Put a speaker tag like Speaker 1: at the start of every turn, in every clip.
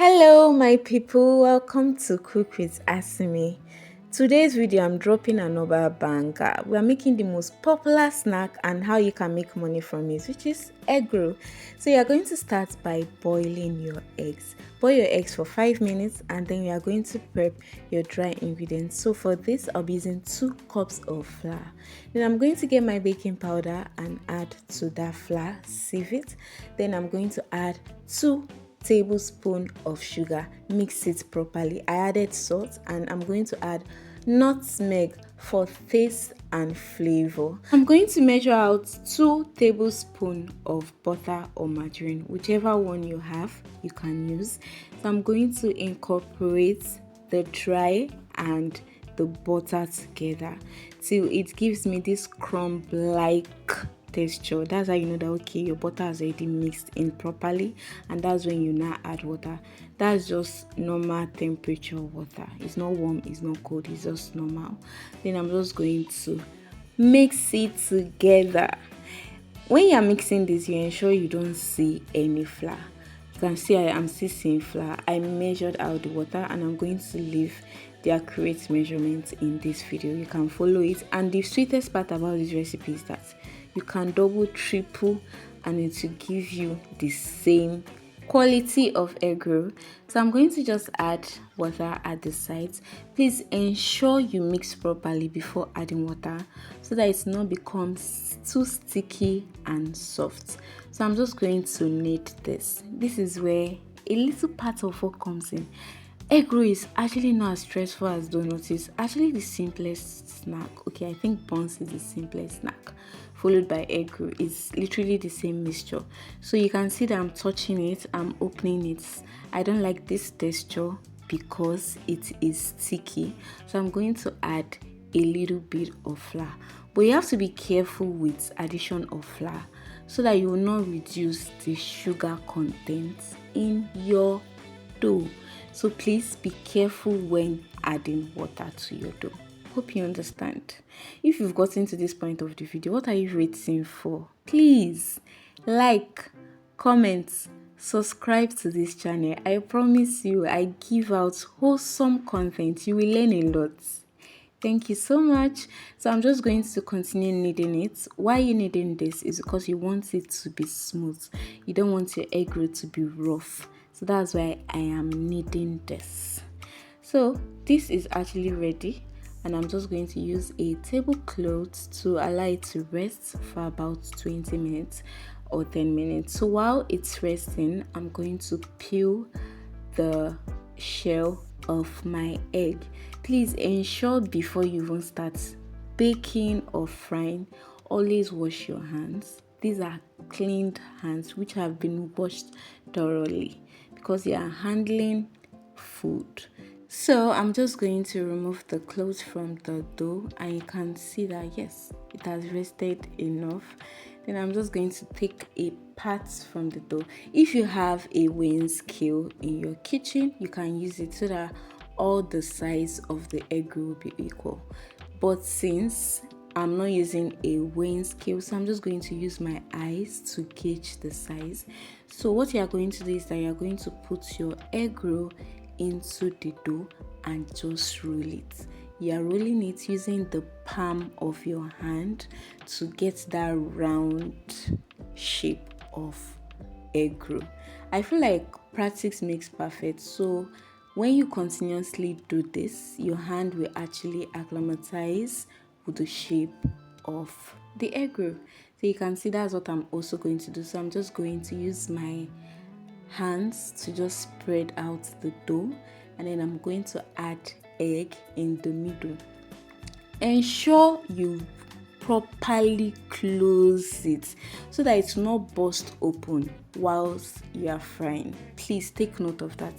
Speaker 1: Hello, my people. Welcome to Cook with Asimi. Today's video, I'm dropping another banger. We are making the most popular snack and how you can make money from it, which is egg roll. So you are going to start by boiling your eggs. Boil your eggs for 5 minutes and then you are going to prep your dry ingredients. So for this, I'll be using 2 cups of flour. Then I'm going to get my baking powder and add to that flour, sieve it. Then I'm going to add 2 tablespoon of sugar, mix it properly. I added salt and I'm going to add nutmeg for taste and flavor. I'm going to measure out 2 tablespoons of butter or margarine, whichever one you have you can use. So I'm going to incorporate the dry and the butter together till it gives me this crumb like texture. That's how you know that okay, your butter has already mixed in properly, and that's when you now add water. That's just normal temperature water. It's not warm, it's not cold, it's just normal. Then I'm just going to mix it together. When you're mixing this, you ensure you don't see any flour. You can see I am still seeing flour. I measured out the water and I'm going to leave the accurate measurements in this video. You can follow it, and the sweetest part about this recipe is that you can double, triple, and it will give you the same quality of egg roll. So I'm going to just add water at the sides. Please ensure you mix properly before adding water so that it not becomes too sticky and soft. So I'm just going to knead this. This is where a little part of what comes in. Egg roll is actually not as stressful as donuts. It's actually the simplest snack. Okay, I think buns is the simplest snack, followed by egg roll. It's literally the same mixture. So you can see that I'm touching it, I'm opening it. I don't like this texture because it is sticky. So I'm going to add a little bit of flour. But you have to be careful with addition of flour so that you will not reduce the sugar content in your dough. So please be careful when adding water to your dough. Hope you understand. If you've gotten to this point of the video, what are you waiting for? Please like, comment, subscribe to this channel. I promise you, I give out wholesome content. You will learn a lot. Thank you so much. So I'm just going to continue kneading it. Why you kneading this is because you want it to be smooth. You don't want your egg roll to be rough. So that's why I am kneading this. So this is actually ready, and I'm just going to use a tablecloth to allow it to rest for about 20 minutes or 10 minutes. So while it's resting, I'm going to peel the shell of my egg. Please ensure before you even start baking or frying, always wash your hands. These are cleaned hands which have been washed thoroughly because you are handling food. So I'm just going to remove the cloth from the dough, and you can see that yes, it has rested enough. Then I'm just going to take a part from the dough. If you have a weighing scale in your kitchen, you can use it so that all the size of the egg will be equal. But since I'm not using a weighing scale, so I'm just going to use my eyes to gauge the size. So what you are going to do is that you are going to put your egg roll into the dough and just roll it. You are rolling it using the palm of your hand to get that round shape of egg roll. I feel like practice makes perfect. So when you continuously do this, your hand will actually acclimatize with the shape of the egg roll. So you can see that's what I'm also going to do. So I'm just going to use my hands to just spread out the dough, and then I'm going to add egg in the middle. Ensure you properly close it so that it will not burst open whilst you are frying. Please take note of that.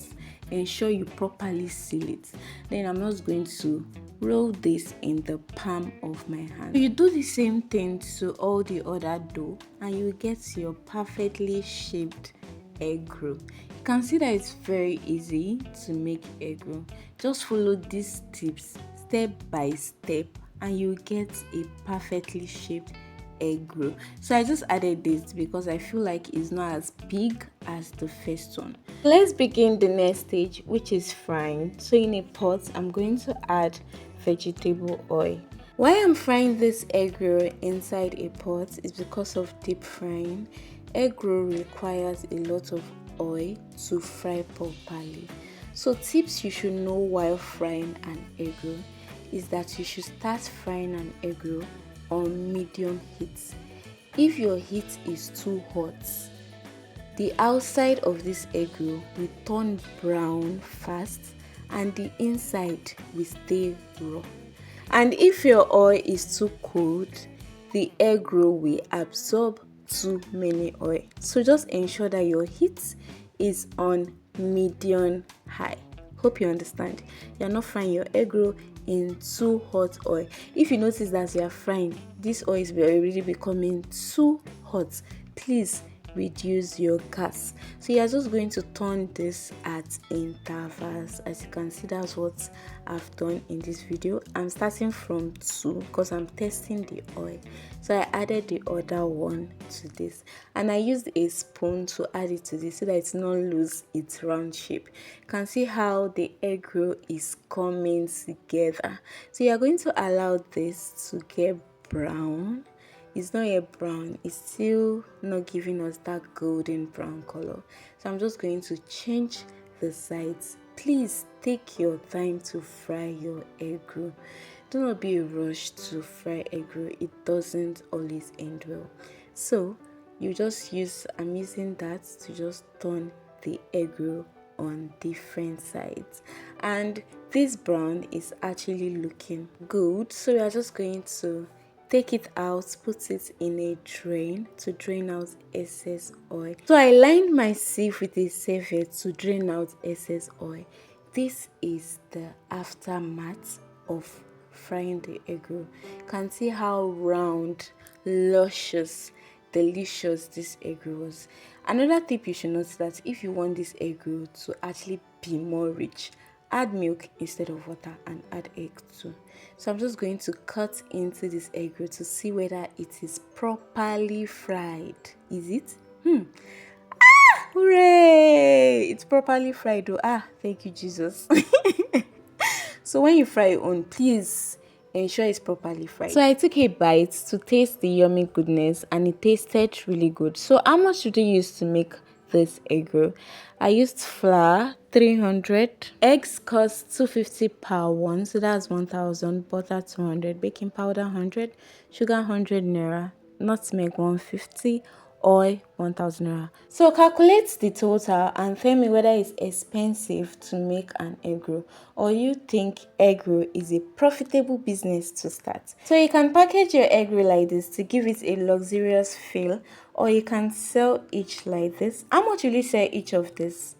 Speaker 1: Ensure you properly seal it. Then I'm just going to roll this in the palm of my hand. You do the same thing to all the other dough and you get your perfectly shaped egg roll. You can see that it's very easy to make egg roll. Just follow these tips step by step and you get a perfectly shaped egg roll. So I just added this because I feel like it's not as big as the first one. Let's begin the next stage, which is frying. So in a pot, I'm going to add vegetable oil. Why I'm frying this egg roll inside a pot is because of deep frying. Egg roll requires a lot of oil to fry properly. So tips you should know while frying an egg roll is that you should start frying an egg roll on medium heat. If your heat is too hot, the outside of this egg roll will turn brown fast and the inside will stay raw. And if your oil is too cold, the egg roll will absorb too many oil. So just ensure that your heat is on medium high. Hope you understand. You're not frying your egg roll in too hot oil. If you notice that you are frying, this oil is already becoming too hot, please reduce your gas. So you're just going to turn this at intervals. As you can see, that's what I've done in this video. I'm starting from 2 because I'm testing the oil. So I added the other one to this, and I used a spoon to add it to this so that it's not lose its round shape. You can see how the egg roll is coming together. So you're going to allow this to get brown. It's not yet brown, it's still not giving us that golden brown color. So I'm just going to change the sides. Please take your time to fry your egg roll. Do not be rushed to fry egg roll. It doesn't always end well. So you just I'm using that to just turn the egg roll on different sides, and this brown is actually looking good. So we are just going to take it out, put it in a drain to drain out excess oil. So I lined my sieve with a serviette to drain out excess oil. This is the aftermath of frying the egg roll. You can see how round, luscious, delicious this egg roll was. Another tip you should notice that if you want this egg roll to actually be more rich, add milk instead of water and add egg too. So I'm just going to cut into this egg roll to see whether it is properly fried. Is it? Hooray! It's properly fried. Oh, thank you, Jesus. So when you fry it on, please ensure it's properly fried. So I took a bite to taste the yummy goodness, and it tasted really good. So how much did you use to make this egg roll? I used flour 300, eggs cost 250 per one, so that's 1000, butter 200, baking powder 100, sugar 100 naira, nutmeg 150, oil 1000 naira. So calculate the total and tell me whether it's expensive to make an egg roll or you think egg roll is a profitable business to start. So you can package your egg roll like this to give it a luxurious feel, or you can sell each like this. How much will you sell each of this?